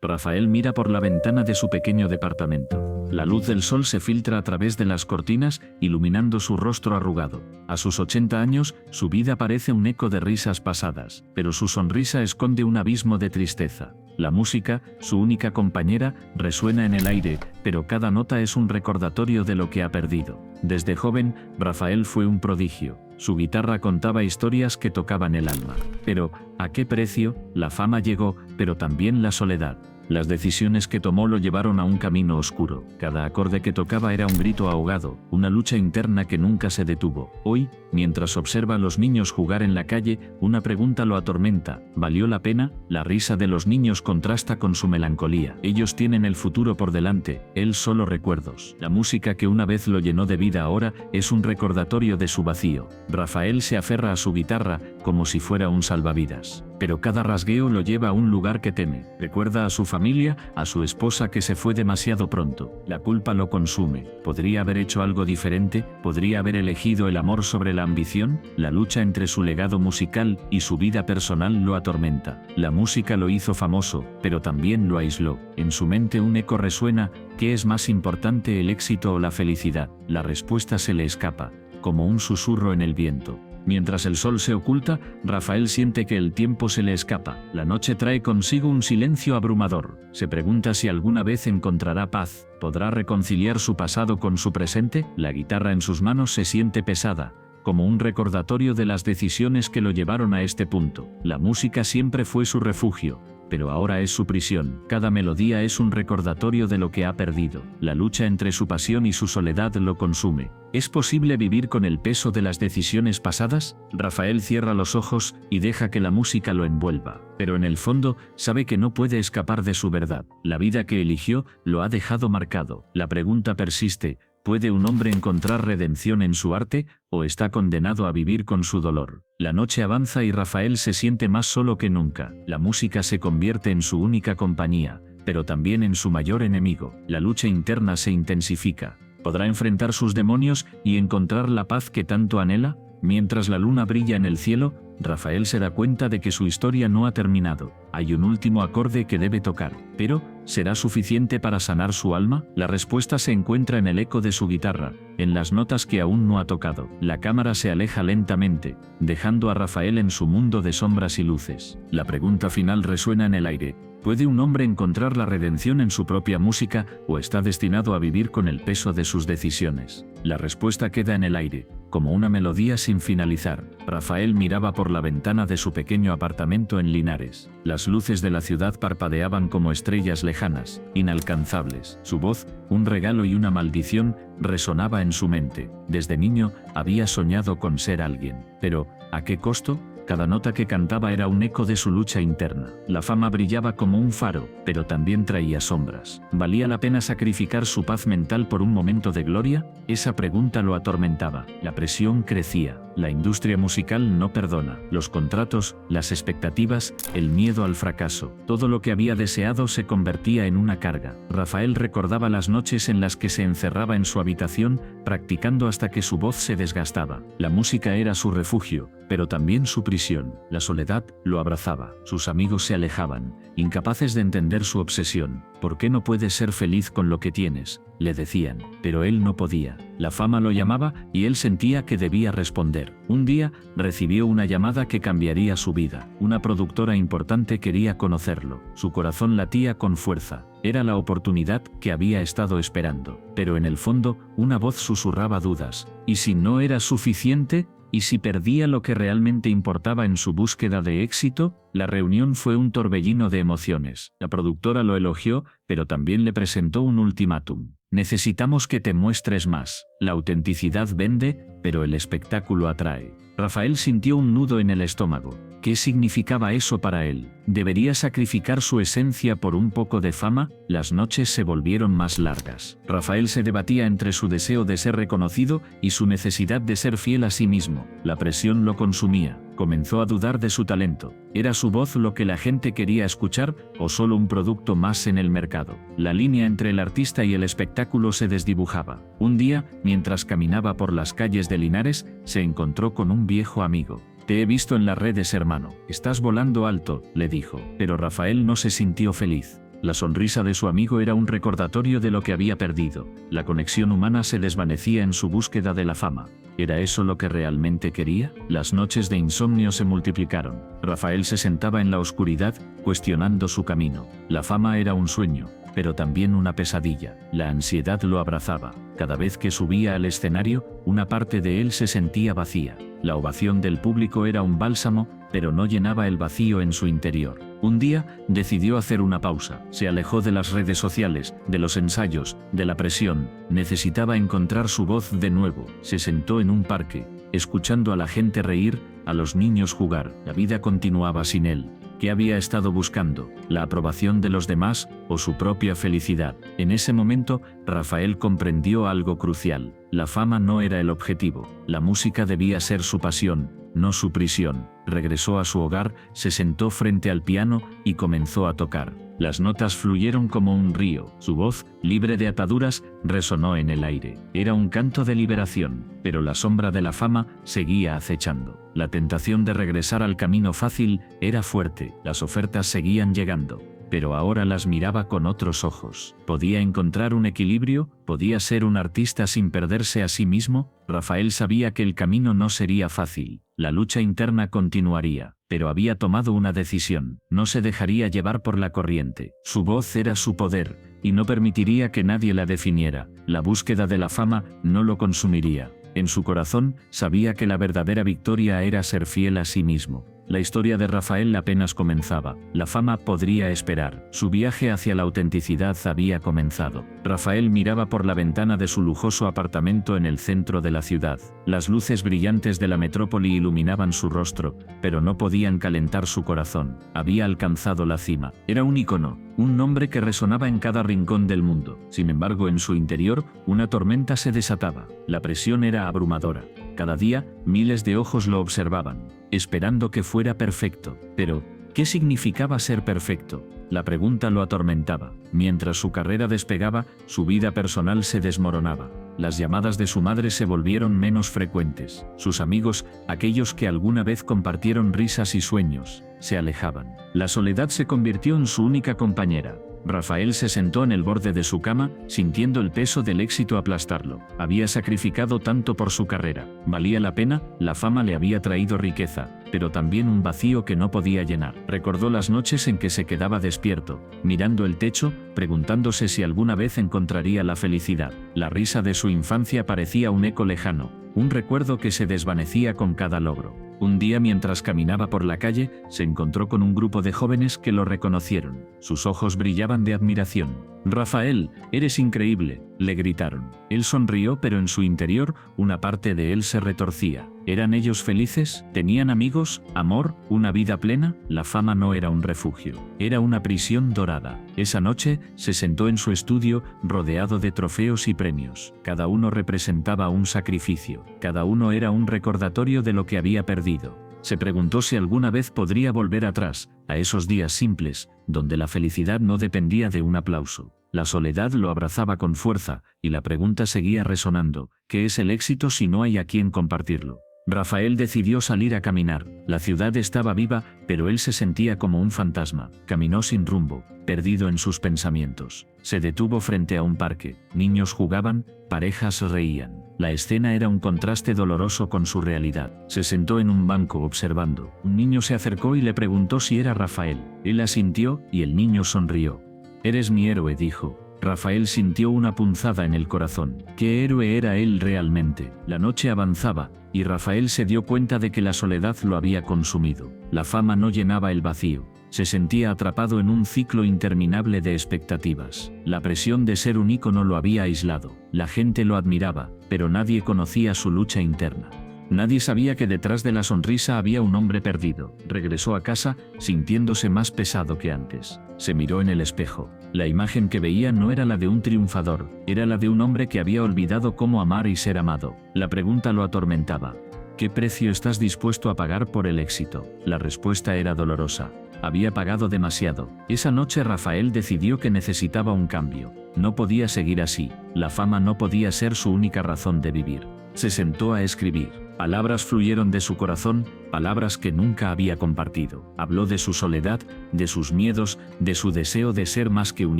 Rafael mira por la ventana de su pequeño departamento. La luz del sol se filtra a través de las cortinas, iluminando su rostro arrugado. A sus 80 años, su vida parece un eco de risas pasadas, pero su sonrisa esconde un abismo de tristeza. La música, su única compañera, resuena en el aire, pero cada nota es un recordatorio de lo que ha perdido. Desde joven, Rafael fue un prodigio. Su guitarra contaba historias que tocaban el alma. Pero, ¿a qué precio? La fama llegó, pero también la soledad. Las decisiones que tomó lo llevaron a un camino oscuro. Cada acorde que tocaba era un grito ahogado, una lucha interna que nunca se detuvo. Hoy, mientras observa a los niños jugar en la calle, una pregunta lo atormenta. ¿Valió la pena? La risa de los niños contrasta con su melancolía. Ellos tienen el futuro por delante, él solo recuerdos. La música que una vez lo llenó de vida ahora es un recordatorio de su vacío. Rafael se aferra a su guitarra como si fuera un salvavidas. Pero cada rasgueo lo lleva a un lugar que teme. Recuerda a su familia, a su esposa que se fue demasiado pronto. La culpa lo consume. ¿Podría haber hecho algo diferente? ¿Podría haber elegido el amor sobre la ambición? La lucha entre su legado musical y su vida personal lo atormenta. La música lo hizo famoso, pero también lo aisló. En su mente un eco resuena: ¿qué es más importante, el éxito o la felicidad? La respuesta se le escapa, como un susurro en el viento. Mientras el sol se oculta, Rafael siente que el tiempo se le escapa. La noche trae consigo un silencio abrumador. Se pregunta si alguna vez encontrará paz. ¿Podrá reconciliar su pasado con su presente? La guitarra en sus manos se siente pesada, como un recordatorio de las decisiones que lo llevaron a este punto. La música siempre fue su refugio, pero ahora es su prisión. Cada melodía es un recordatorio de lo que ha perdido. La lucha entre su pasión y su soledad lo consume. ¿Es posible vivir con el peso de las decisiones pasadas? Rafael cierra los ojos y deja que la música lo envuelva. Pero en el fondo, sabe que no puede escapar de su verdad. La vida que eligió lo ha dejado marcado. La pregunta persiste: ¿puede un hombre encontrar redención en su arte, o está condenado a vivir con su dolor? La noche avanza y Rafael se siente más solo que nunca. La música se convierte en su única compañía, pero también en su mayor enemigo. La lucha interna se intensifica. ¿Podrá enfrentar sus demonios y encontrar la paz que tanto anhela? Mientras la luna brilla en el cielo, Rafael se da cuenta de que su historia no ha terminado. Hay un último acorde que debe tocar. Pero, ¿será suficiente para sanar su alma? La respuesta se encuentra en el eco de su guitarra, en las notas que aún no ha tocado. La cámara se aleja lentamente, dejando a Rafael en su mundo de sombras y luces. La pregunta final resuena en el aire: ¿puede un hombre encontrar la redención en su propia música, o está destinado a vivir con el peso de sus decisiones? La respuesta queda en el aire, como una melodía sin finalizar. Rafael miraba por la ventana de su pequeño apartamento en Linares. Las luces de la ciudad parpadeaban como estrellas lejanas, inalcanzables. Su voz, un regalo y una maldición, resonaba en su mente. Desde niño, había soñado con ser alguien. Pero, ¿a qué costo? Cada nota que cantaba era un eco de su lucha interna. La fama brillaba como un faro, pero también traía sombras. ¿Valía la pena sacrificar su paz mental por un momento de gloria? Esa pregunta lo atormentaba. La presión crecía. La industria musical no perdona. Los contratos, las expectativas, el miedo al fracaso. Todo lo que había deseado se convertía en una carga. Rafael recordaba las noches en las que se encerraba en su habitación, practicando hasta que su voz se desgastaba. La música era su refugio, pero también su prisión. La soledad lo abrazaba. Sus amigos se alejaban, incapaces de entender su obsesión. ¿Por qué no puedes ser feliz con lo que tienes?, le decían. Pero él no podía. La fama lo llamaba y él sentía que debía responder. Un día, recibió una llamada que cambiaría su vida. Una productora importante quería conocerlo. Su corazón latía con fuerza. Era la oportunidad que había estado esperando. Pero en el fondo, una voz susurraba dudas. ¿Y si no era suficiente? ¿Y si perdía lo que realmente importaba en su búsqueda de éxito? La reunión fue un torbellino de emociones. La productora lo elogió, pero también le presentó un ultimátum. Necesitamos que te muestres más. La autenticidad vende, pero el espectáculo atrae. Rafael sintió un nudo en el estómago. ¿Qué significaba eso para él? ¿Debería sacrificar su esencia por un poco de fama? Las noches se volvieron más largas. Rafael se debatía entre su deseo de ser reconocido y su necesidad de ser fiel a sí mismo. La presión lo consumía. Comenzó a dudar de su talento. ¿Era su voz lo que la gente quería escuchar, o solo un producto más en el mercado? La línea entre el artista y el espectáculo se desdibujaba. Un día, mientras caminaba por las calles de Linares, se encontró con un viejo amigo. «Te he visto en las redes, hermano. Estás volando alto», le dijo. Pero Rafael no se sintió feliz. La sonrisa de su amigo era un recordatorio de lo que había perdido. La conexión humana se desvanecía en su búsqueda de la fama. ¿Era eso lo que realmente quería? Las noches de insomnio se multiplicaron. Rafael se sentaba en la oscuridad, cuestionando su camino. La fama era un sueño, pero también una pesadilla. La ansiedad lo abrazaba. Cada vez que subía al escenario, una parte de él se sentía vacía. La ovación del público era un bálsamo, pero no llenaba el vacío en su interior. Un día, decidió hacer una pausa. Se alejó de las redes sociales, de los ensayos, de la presión. Necesitaba encontrar su voz de nuevo. Se sentó en un parque, escuchando a la gente reír, a los niños jugar. La vida continuaba sin él. ¿Qué había estado buscando? ¿La aprobación de los demás o su propia felicidad? En ese momento, Rafael comprendió algo crucial. La fama no era el objetivo. La música debía ser su pasión, no su prisión. Regresó a su hogar, se sentó frente al piano y comenzó a tocar. Las notas fluyeron como un río. Su voz, libre de ataduras, resonó en el aire. Era un canto de liberación, pero la sombra de la fama seguía acechando. La tentación de regresar al camino fácil era fuerte. Las ofertas seguían llegando, pero ahora las miraba con otros ojos. ¿Podía encontrar un equilibrio? ¿Podía ser un artista sin perderse a sí mismo? Rafael sabía que el camino no sería fácil. La lucha interna continuaría, pero había tomado una decisión. No se dejaría llevar por la corriente. Su voz era su poder, y no permitiría que nadie la definiera. La búsqueda de la fama no lo consumiría. En su corazón, sabía que la verdadera victoria era ser fiel a sí mismo. La historia de Rafael apenas comenzaba. La fama podría esperar. Su viaje hacia la autenticidad había comenzado. Rafael miraba por la ventana de su lujoso apartamento en el centro de la ciudad. Las luces brillantes de la metrópoli iluminaban su rostro, pero no podían calentar su corazón. Había alcanzado la cima. Era un ícono, un nombre que resonaba en cada rincón del mundo. Sin embargo, en su interior, una tormenta se desataba. La presión era abrumadora. Cada día, miles de ojos lo observaban, esperando que fuera perfecto. Pero, ¿qué significaba ser perfecto? La pregunta lo atormentaba. Mientras su carrera despegaba, su vida personal se desmoronaba. Las llamadas de su madre se volvieron menos frecuentes. Sus amigos, aquellos que alguna vez compartieron risas y sueños, se alejaban. La soledad se convirtió en su única compañera. Rafael se sentó en el borde de su cama, sintiendo el peso del éxito aplastarlo. Había sacrificado tanto por su carrera. ¿Valía la pena? La fama le había traído riqueza, pero también un vacío que no podía llenar. Recordó las noches en que se quedaba despierto, mirando el techo, preguntándose si alguna vez encontraría la felicidad. La risa de su infancia parecía un eco lejano, un recuerdo que se desvanecía con cada logro. Un día, mientras caminaba por la calle, se encontró con un grupo de jóvenes que lo reconocieron. Sus ojos brillaban de admiración. «Rafael, eres increíble», le gritaron. Él sonrió, pero en su interior, una parte de él se retorcía. ¿Eran ellos felices? ¿Tenían amigos, amor, una vida plena? La fama no era un refugio, era una prisión dorada. Esa noche, se sentó en su estudio, rodeado de trofeos y premios. Cada uno representaba un sacrificio. Cada uno era un recordatorio de lo que había perdido. Se preguntó si alguna vez podría volver atrás, a esos días simples, donde la felicidad no dependía de un aplauso. La soledad lo abrazaba con fuerza, y la pregunta seguía resonando: ¿qué es el éxito si no hay a quien compartirlo? Rafael decidió salir a caminar. La ciudad estaba viva, pero él se sentía como un fantasma. Caminó sin rumbo, perdido en sus pensamientos. Se detuvo frente a un parque. Niños jugaban, parejas reían. La escena era un contraste doloroso con su realidad. Se sentó en un banco observando. Un niño se acercó y le preguntó si era Rafael. Él asintió, y el niño sonrió. «Eres mi héroe», dijo. Rafael sintió una punzada en el corazón. ¿Qué héroe era él realmente? La noche avanzaba, y Rafael se dio cuenta de que la soledad lo había consumido. La fama no llenaba el vacío. Se sentía atrapado en un ciclo interminable de expectativas. La presión de ser un ícono lo había aislado. La gente lo admiraba, pero nadie conocía su lucha interna. Nadie sabía que detrás de la sonrisa había un hombre perdido. Regresó a casa, sintiéndose más pesado que antes. Se miró en el espejo. La imagen que veía no era la de un triunfador, era la de un hombre que había olvidado cómo amar y ser amado. La pregunta lo atormentaba. ¿Qué precio estás dispuesto a pagar por el éxito? La respuesta era dolorosa. Había pagado demasiado. Esa noche Rafael decidió que necesitaba un cambio. No podía seguir así. La fama no podía ser su única razón de vivir. Se sentó a escribir. Palabras fluyeron de su corazón, palabras que nunca había compartido. Habló de su soledad, de sus miedos, de su deseo de ser más que un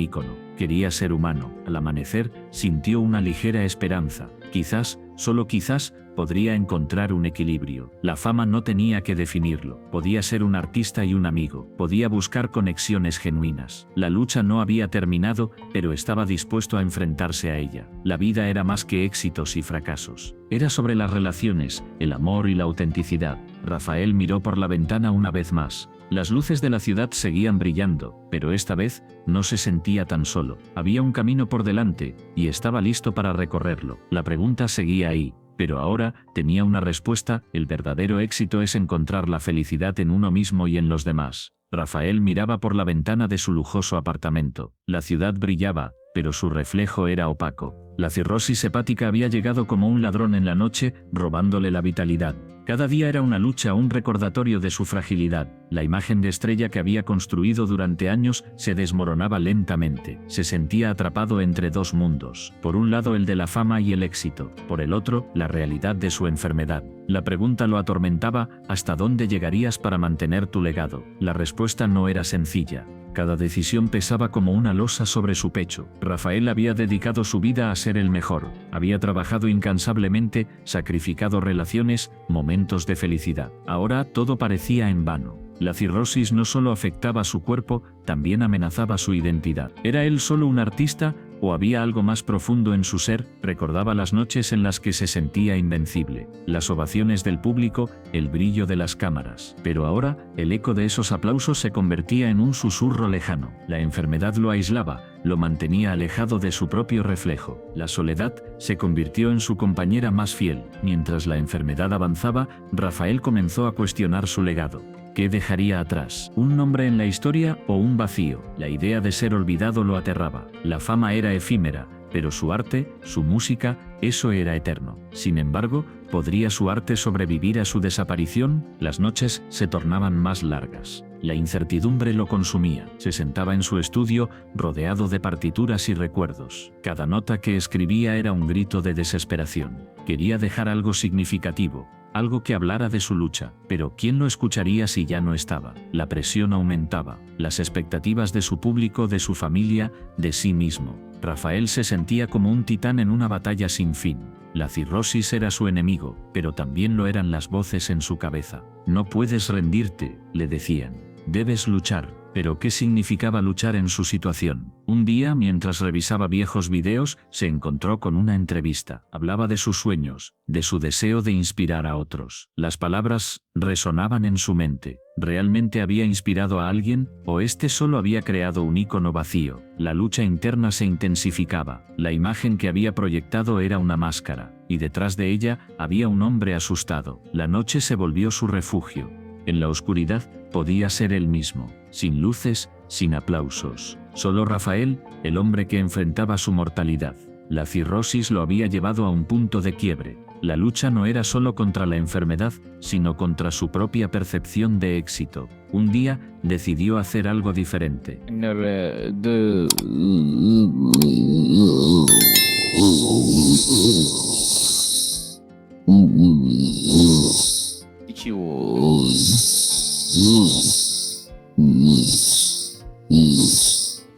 ícono. Quería ser humano. Al amanecer, sintió una ligera esperanza. Quizás, solo quizás, podría encontrar un equilibrio. La fama no tenía que definirlo. Podía ser un artista y un amigo. Podía buscar conexiones genuinas. La lucha no había terminado, pero estaba dispuesto a enfrentarse a ella. La vida era más que éxitos y fracasos. Era sobre las relaciones, el amor y la autenticidad. Rafael miró por la ventana una vez más. Las luces de la ciudad seguían brillando, pero esta vez no se sentía tan solo. Había un camino por delante, y estaba listo para recorrerlo. La pregunta seguía ahí. Pero ahora tenía una respuesta: el verdadero éxito es encontrar la felicidad en uno mismo y en los demás. Rafael miraba por la ventana de su lujoso apartamento. La ciudad brillaba, pero su reflejo era opaco. La cirrosis hepática había llegado como un ladrón en la noche, robándole la vitalidad. Cada día era una lucha, un recordatorio de su fragilidad. La imagen de estrella que había construido durante años se desmoronaba lentamente. Se sentía atrapado entre dos mundos. Por un lado el de la fama y el éxito. Por el otro, la realidad de su enfermedad. La pregunta lo atormentaba: ¿hasta dónde llegarías para mantener tu legado? La respuesta no era sencilla. Cada decisión pesaba como una losa sobre su pecho. Rafael había dedicado su vida a ser el mejor. Había trabajado incansablemente, sacrificado relaciones, momentos de felicidad. Ahora todo parecía en vano. La cirrosis no solo afectaba su cuerpo, también amenazaba su identidad. ¿Era él solo un artista, o había algo más profundo en su ser? Recordaba las noches en las que se sentía invencible, las ovaciones del público, el brillo de las cámaras. Pero ahora, el eco de esos aplausos se convertía en un susurro lejano. La enfermedad lo aislaba, lo mantenía alejado de su propio reflejo. La soledad se convirtió en su compañera más fiel. Mientras la enfermedad avanzaba, Rafael comenzó a cuestionar su legado. ¿Qué dejaría atrás? ¿Un nombre en la historia o un vacío? La idea de ser olvidado lo aterraba. La fama era efímera, pero su arte, su música, eso era eterno. Sin embargo, ¿podría su arte sobrevivir a su desaparición? Las noches se tornaban más largas. La incertidumbre lo consumía. Se sentaba en su estudio, rodeado de partituras y recuerdos. Cada nota que escribía era un grito de desesperación. Quería dejar algo significativo, algo que hablara de su lucha, pero ¿quién lo escucharía si ya no estaba? La presión aumentaba, las expectativas de su público, de su familia, de sí mismo. Rafael se sentía como un titán en una batalla sin fin. La cirrosis era su enemigo, pero también lo eran las voces en su cabeza. No puedes rendirte, le decían. Debes luchar. Pero ¿qué significaba luchar en su situación? Un día, mientras revisaba viejos videos, se encontró con una entrevista. Hablaba de sus sueños, de su deseo de inspirar a otros. Las palabras resonaban en su mente. ¿Realmente había inspirado a alguien, o este solo había creado un ícono vacío? La lucha interna se intensificaba. La imagen que había proyectado era una máscara, y detrás de ella había un hombre asustado. La noche se volvió su refugio. En la oscuridad podía ser él mismo, sin luces, sin aplausos. Solo Rafael, el hombre que enfrentaba su mortalidad. La cirrosis lo había llevado a un punto de quiebre. La lucha no era solo contra la enfermedad, sino contra su propia percepción de éxito. Un día, decidió hacer algo diferente.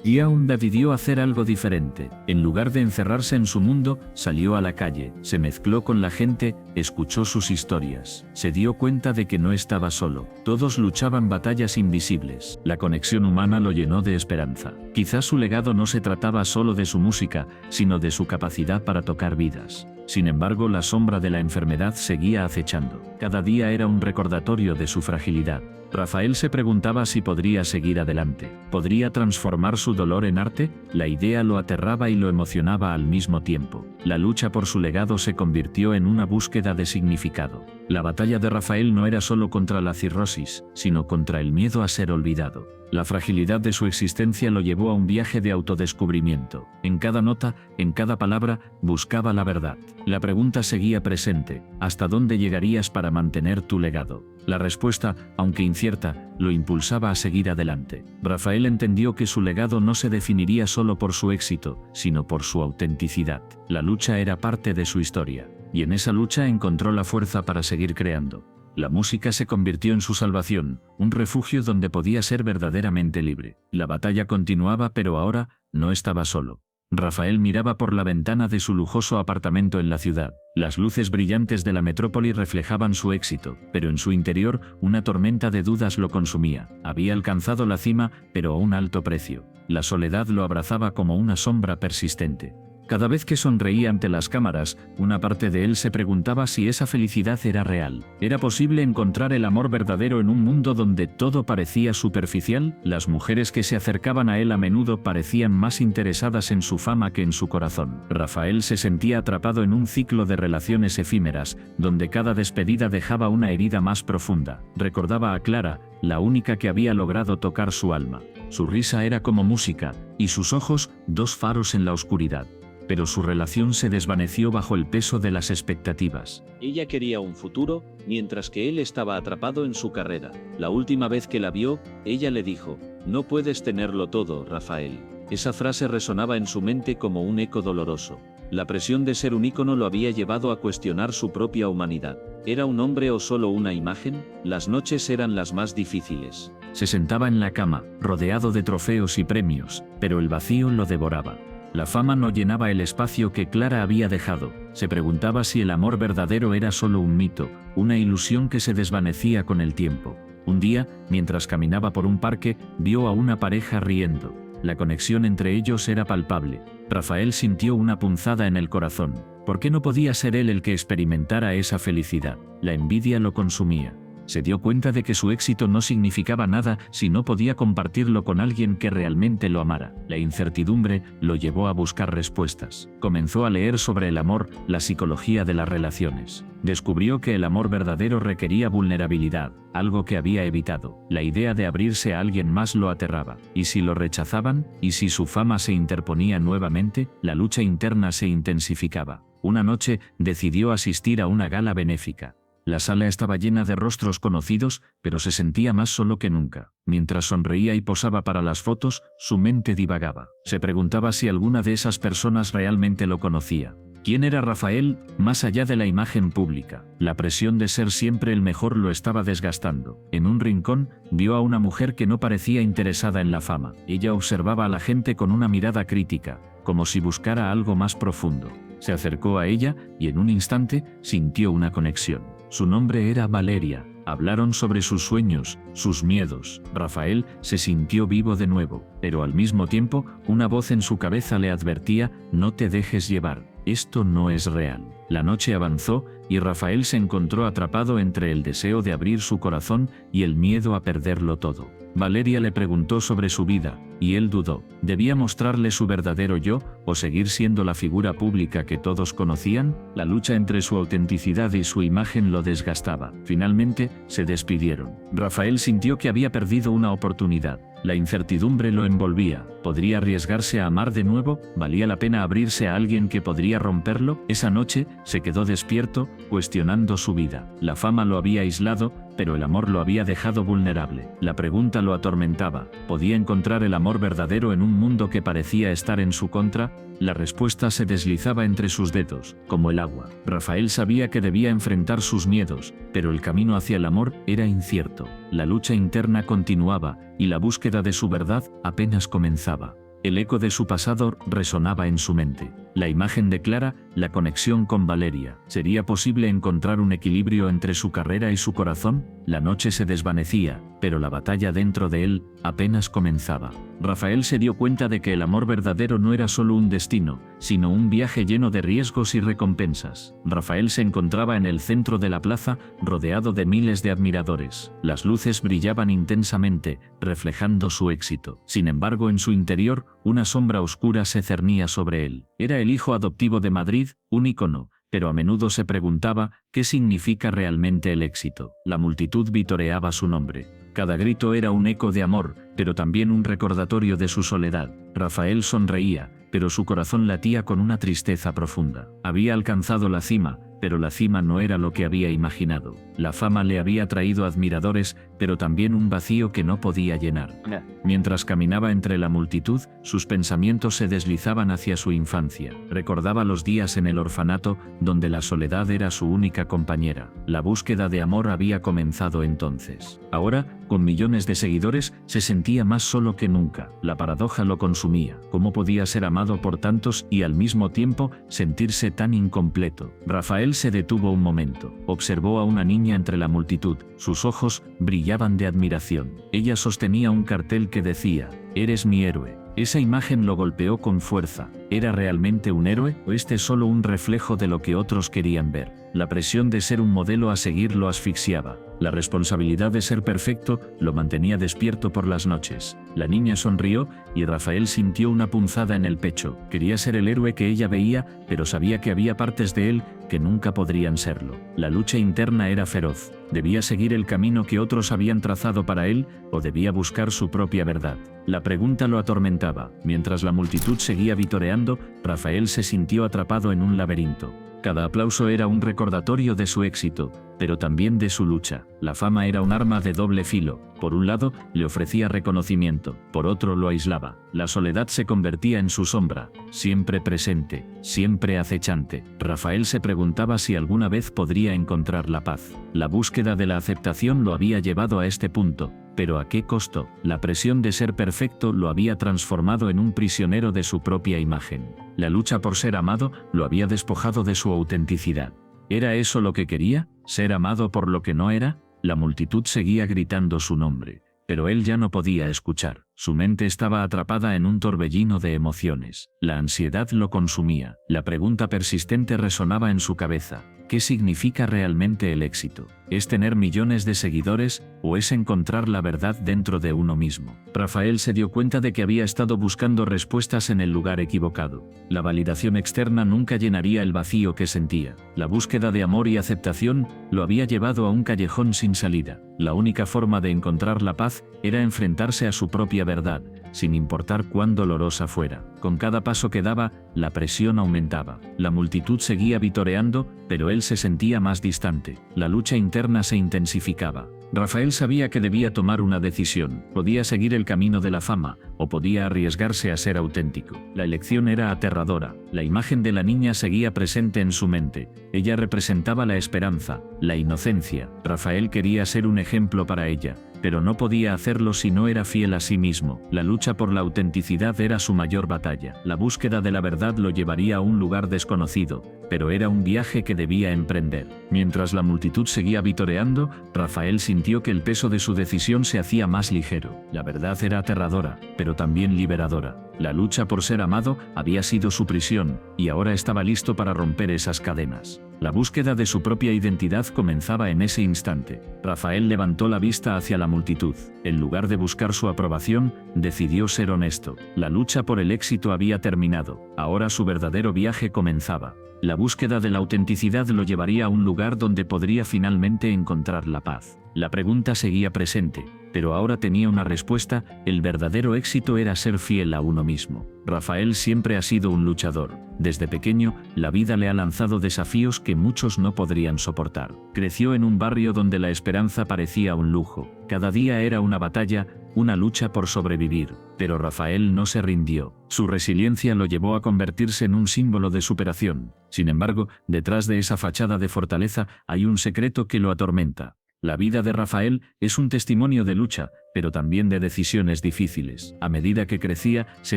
Young decidió hacer algo diferente. En lugar de encerrarse en su mundo, salió a la calle, se mezcló con la gente, escuchó sus historias. Se dio cuenta de que no estaba solo. Todos luchaban batallas invisibles. La conexión humana lo llenó de esperanza. Quizás su legado no se trataba solo de su música, sino de su capacidad para tocar vidas. Sin embargo, la sombra de la enfermedad seguía acechando. Cada día era un recordatorio de su fragilidad. Rafael se preguntaba si podría seguir adelante. ¿Podría transformar su dolor en arte? La idea lo aterraba y lo emocionaba al mismo tiempo. La lucha por su legado se convirtió en una búsqueda de significado. La batalla de Rafael no era solo contra la cirrosis, sino contra el miedo a ser olvidado. La fragilidad de su existencia lo llevó a un viaje de autodescubrimiento. En cada nota, en cada palabra, buscaba la verdad. La pregunta seguía presente: ¿hasta dónde llegarías para mantener tu legado? La respuesta, aunque incierta, lo impulsaba a seguir adelante. Rafael entendió que su legado no se definiría solo por su éxito, sino por su autenticidad. La lucha era parte de su historia, y en esa lucha encontró la fuerza para seguir creando. La música se convirtió en su salvación, un refugio donde podía ser verdaderamente libre. La batalla continuaba, pero ahora no estaba solo. Rafael miraba por la ventana de su lujoso apartamento en la ciudad. Las luces brillantes de la metrópoli reflejaban su éxito, pero en su interior una tormenta de dudas lo consumía. Había alcanzado la cima, pero a un alto precio. La soledad lo abrazaba como una sombra persistente. Cada vez que sonreía ante las cámaras, una parte de él se preguntaba si esa felicidad era real. ¿Era posible encontrar el amor verdadero en un mundo donde todo parecía superficial? Las mujeres que se acercaban a él a menudo parecían más interesadas en su fama que en su corazón. Rafael se sentía atrapado en un ciclo de relaciones efímeras, donde cada despedida dejaba una herida más profunda. Recordaba a Clara, la única que había logrado tocar su alma. Su risa era como música, y sus ojos, dos faros en la oscuridad. Pero su relación se desvaneció bajo el peso de las expectativas. Ella quería un futuro, mientras que él estaba atrapado en su carrera. La última vez que la vio, ella le dijo: "No puedes tenerlo todo, Rafael". Esa frase resonaba en su mente como un eco doloroso. La presión de ser un ícono lo había llevado a cuestionar su propia humanidad. ¿Era un hombre o solo una imagen? Las noches eran las más difíciles. Se sentaba en la cama, rodeado de trofeos y premios, pero el vacío lo devoraba. La fama no llenaba el espacio que Clara había dejado. Se preguntaba si el amor verdadero era solo un mito, una ilusión que se desvanecía con el tiempo. Un día, mientras caminaba por un parque, vio a una pareja riendo. La conexión entre ellos era palpable. Rafael sintió una punzada en el corazón. ¿Por qué no podía ser él el que experimentara esa felicidad? La envidia lo consumía. Se dio cuenta de que su éxito no significaba nada si no podía compartirlo con alguien que realmente lo amara. La incertidumbre lo llevó a buscar respuestas. Comenzó a leer sobre el amor, la psicología de las relaciones. Descubrió que el amor verdadero requería vulnerabilidad, algo que había evitado. La idea de abrirse a alguien más lo aterraba. ¿Y si lo rechazaban? ¿Y si su fama se interponía nuevamente? La lucha interna se intensificaba. Una noche decidió asistir a una gala benéfica. La sala estaba llena de rostros conocidos, pero se sentía más solo que nunca. Mientras sonreía y posaba para las fotos, su mente divagaba. Se preguntaba si alguna de esas personas realmente lo conocía. ¿Quién era Rafael, más allá de la imagen pública? La presión de ser siempre el mejor lo estaba desgastando. En un rincón, vio a una mujer que no parecía interesada en la fama. Ella observaba a la gente con una mirada crítica, como si buscara algo más profundo. Se acercó a ella y en un instante sintió una conexión. Su nombre era Valeria. Hablaron sobre sus sueños, sus miedos. Rafael se sintió vivo de nuevo, pero al mismo tiempo, una voz en su cabeza le advertía: no te dejes llevar, esto no es real. La noche avanzó y Rafael se encontró atrapado entre el deseo de abrir su corazón y el miedo a perderlo todo. Valeria le preguntó sobre su vida, y él dudó. ¿Debía mostrarle su verdadero yo, o seguir siendo la figura pública que todos conocían? La lucha entre su autenticidad y su imagen lo desgastaba. Finalmente, se despidieron. Rafael sintió que había perdido una oportunidad. La incertidumbre lo envolvía. ¿Podría arriesgarse a amar de nuevo? ¿Valía la pena abrirse a alguien que podría romperlo? Esa noche, se quedó despierto, cuestionando su vida. La fama lo había aislado, pero el amor lo había dejado vulnerable. La pregunta lo atormentaba. ¿Podía encontrar el amor verdadero en un mundo que parecía estar en su contra? La respuesta se deslizaba entre sus dedos, como el agua. Rafael sabía que debía enfrentar sus miedos, pero el camino hacia el amor era incierto. La lucha interna continuaba, y la búsqueda de su verdad apenas comenzaba. El eco de su pasado resonaba en su mente. La imagen de Clara, la conexión con Valeria. ¿Sería posible encontrar un equilibrio entre su carrera y su corazón? La noche se desvanecía, pero la batalla dentro de él apenas comenzaba. Rafael se dio cuenta de que el amor verdadero no era solo un destino, sino un viaje lleno de riesgos y recompensas. Rafael se encontraba en el centro de la plaza, rodeado de miles de admiradores. Las luces brillaban intensamente, reflejando su éxito. Sin embargo, en su interior, una sombra oscura se cernía sobre él. Era el hijo adoptivo de Madrid, un ícono, pero a menudo se preguntaba qué significa realmente el éxito. La multitud vitoreaba su nombre. Cada grito era un eco de amor, pero también un recordatorio de su soledad. Rafael sonreía, pero su corazón latía con una tristeza profunda. Había alcanzado la cima, pero la cima no era lo que había imaginado. La fama le había traído admiradores, pero también un vacío que no podía llenar. Mientras caminaba entre la multitud, sus pensamientos se deslizaban hacia su infancia. Recordaba los días en el orfanato, donde la soledad era su única compañera. La búsqueda de amor había comenzado entonces. Ahora, con millones de seguidores, se sentía más solo que nunca. La paradoja lo consumía. ¿Cómo podía ser amado por tantos y al mismo tiempo sentirse tan incompleto? Rafael se detuvo un momento. Observó a una niña entre la multitud. Sus ojos brillaban de admiración. Ella sostenía un cartel que decía: «Eres mi héroe». Esa imagen lo golpeó con fuerza. ¿Era realmente un héroe o este solo un reflejo de lo que otros querían ver? La presión de ser un modelo a seguir lo asfixiaba. La responsabilidad de ser perfecto lo mantenía despierto por las noches. La niña sonrió y Rafael sintió una punzada en el pecho. Quería ser el héroe que ella veía, pero sabía que había partes de él que nunca podrían serlo. La lucha interna era feroz. ¿Debía seguir el camino que otros habían trazado para él o debía buscar su propia verdad? La pregunta lo atormentaba. Mientras la multitud seguía vitoreando, Rafael se sintió atrapado en un laberinto. Cada aplauso era un recordatorio de su éxito, pero también de su lucha. La fama era un arma de doble filo. Por un lado, le ofrecía reconocimiento, por otro lo aislaba. La soledad se convertía en su sombra, siempre presente, siempre acechante. Rafael se preguntaba si alguna vez podría encontrar la paz. La búsqueda de la aceptación lo había llevado a este punto. ¿Pero a qué costo? La presión de ser perfecto lo había transformado en un prisionero de su propia imagen. La lucha por ser amado lo había despojado de su autenticidad. ¿Era eso lo que quería? ¿Ser amado por lo que no era? La multitud seguía gritando su nombre, pero él ya no podía escuchar. Su mente estaba atrapada en un torbellino de emociones. La ansiedad lo consumía. La pregunta persistente resonaba en su cabeza. ¿Qué significa realmente el éxito? ¿Es tener millones de seguidores o es encontrar la verdad dentro de uno mismo? Rafael se dio cuenta de que había estado buscando respuestas en el lugar equivocado. La validación externa nunca llenaría el vacío que sentía. La búsqueda de amor y aceptación lo había llevado a un callejón sin salida. La única forma de encontrar la paz era enfrentarse a su propia verdad, sin importar cuán dolorosa fuera. Con cada paso que daba, la presión aumentaba. La multitud seguía vitoreando, pero él se sentía más distante. La lucha interna se intensificaba. Rafael sabía que debía tomar una decisión. Podía seguir el camino de la fama, o podía arriesgarse a ser auténtico. La elección era aterradora. La imagen de la niña seguía presente en su mente. Ella representaba la esperanza, la inocencia. Rafael quería ser un ejemplo para ella, pero no podía hacerlo si no era fiel a sí mismo. La lucha por la autenticidad era su mayor batalla. La búsqueda de la verdad lo llevaría a un lugar desconocido, pero era un viaje que debía emprender. Mientras la multitud seguía vitoreando, Rafael sintió que el peso de su decisión se hacía más ligero. La verdad era aterradora, pero también liberadora. La lucha por ser amado había sido su prisión, y ahora estaba listo para romper esas cadenas. La búsqueda de su propia identidad comenzaba en ese instante. Rafael levantó la vista hacia la multitud. En lugar de buscar su aprobación, decidió ser honesto. La lucha por el éxito había terminado. Ahora su verdadero viaje comenzaba. La búsqueda de la autenticidad lo llevaría a un lugar donde podría finalmente encontrar la paz. La pregunta seguía presente, pero ahora tenía una respuesta: el verdadero éxito era ser fiel a uno mismo. Rafael siempre ha sido un luchador. Desde pequeño, la vida le ha lanzado desafíos que muchos no podrían soportar. Creció en un barrio donde la esperanza parecía un lujo. Cada día era una batalla, una lucha por sobrevivir. Pero Rafael no se rindió. Su resiliencia lo llevó a convertirse en un símbolo de superación. Sin embargo, detrás de esa fachada de fortaleza hay un secreto que lo atormenta. La vida de Rafael es un testimonio de lucha, pero también de decisiones difíciles. A medida que crecía, se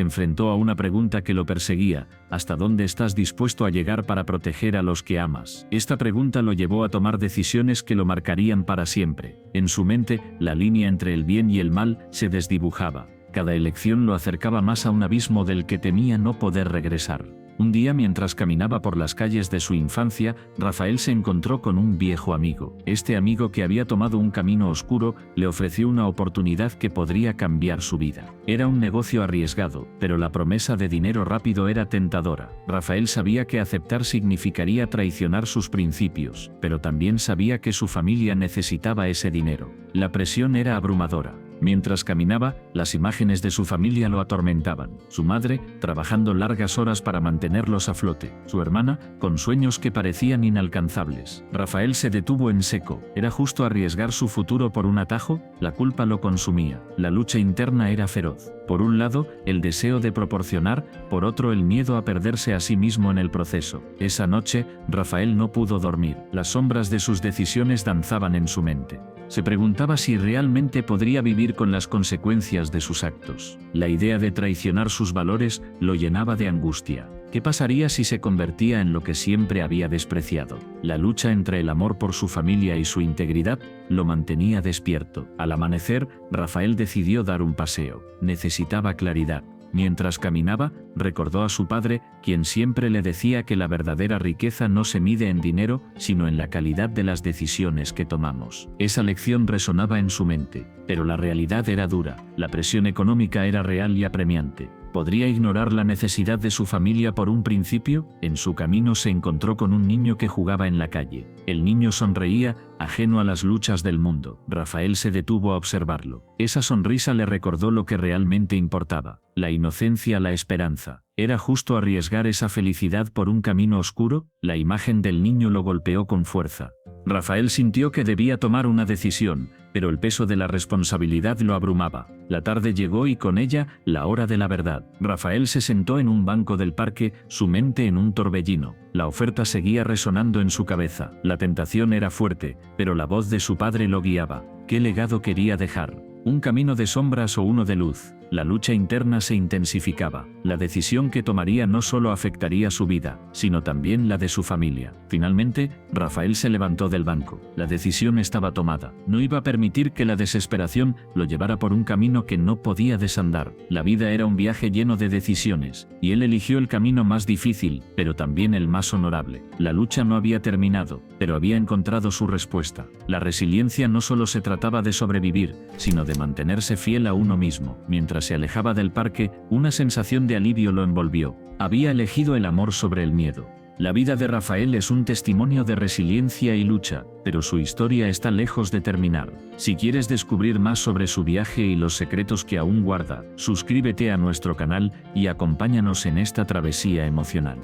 enfrentó a una pregunta que lo perseguía: ¿hasta dónde estás dispuesto a llegar para proteger a los que amas? Esta pregunta lo llevó a tomar decisiones que lo marcarían para siempre. En su mente, la línea entre el bien y el mal se desdibujaba. Cada elección lo acercaba más a un abismo del que temía no poder regresar. Un día, mientras caminaba por las calles de su infancia, Rafael se encontró con un viejo amigo. Este amigo, que había tomado un camino oscuro, le ofreció una oportunidad que podría cambiar su vida. Era un negocio arriesgado, pero la promesa de dinero rápido era tentadora. Rafael sabía que aceptar significaría traicionar sus principios, pero también sabía que su familia necesitaba ese dinero. La presión era abrumadora. Mientras caminaba, las imágenes de su familia lo atormentaban. Su madre, trabajando largas horas para mantenerlos a flote. Su hermana, con sueños que parecían inalcanzables. Rafael se detuvo en seco. ¿Era justo arriesgar su futuro por un atajo? La culpa lo consumía. La lucha interna era feroz. Por un lado, el deseo de proporcionar, por otro el miedo a perderse a sí mismo en el proceso. Esa noche, Rafael no pudo dormir. Las sombras de sus decisiones danzaban en su mente. Se preguntaba si realmente podría vivir con las consecuencias de sus actos. La idea de traicionar sus valores lo llenaba de angustia. ¿Qué pasaría si se convertía en lo que siempre había despreciado? La lucha entre el amor por su familia y su integridad lo mantenía despierto. Al amanecer, Rafael decidió dar un paseo. Necesitaba claridad. Mientras caminaba, recordó a su padre, quien siempre le decía que la verdadera riqueza no se mide en dinero, sino en la calidad de las decisiones que tomamos. Esa lección resonaba en su mente, pero la realidad era dura. La presión económica era real y apremiante. ¿Podría ignorar la necesidad de su familia por un principio? En su camino se encontró con un niño que jugaba en la calle. El niño sonreía, ajeno a las luchas del mundo. Rafael se detuvo a observarlo. Esa sonrisa le recordó lo que realmente importaba: la inocencia, la esperanza. ¿Era justo arriesgar esa felicidad por un camino oscuro? La imagen del niño lo golpeó con fuerza. Rafael sintió que debía tomar una decisión, pero el peso de la responsabilidad lo abrumaba. La tarde llegó y con ella, la hora de la verdad. Rafael se sentó en un banco del parque, su mente en un torbellino. La oferta seguía resonando en su cabeza. La tentación era fuerte, pero la voz de su padre lo guiaba. ¿Qué legado quería dejar? ¿Un camino de sombras o uno de luz? La lucha interna se intensificaba. La decisión que tomaría no solo afectaría su vida, sino también la de su familia. Finalmente, Rafael se levantó del banco. La decisión estaba tomada. No iba a permitir que la desesperación lo llevara por un camino que no podía desandar. La vida era un viaje lleno de decisiones, y él eligió el camino más difícil, pero también el más honorable. La lucha no había terminado, pero había encontrado su respuesta. La resiliencia no solo se trataba de sobrevivir, sino de mantenerse fiel a uno mismo. Mientras se alejaba del parque, una sensación de alivio lo envolvió. Había elegido el amor sobre el miedo. La vida de Rafael es un testimonio de resiliencia y lucha, pero su historia está lejos de terminar. Si quieres descubrir más sobre su viaje y los secretos que aún guarda, suscríbete a nuestro canal y acompáñanos en esta travesía emocional.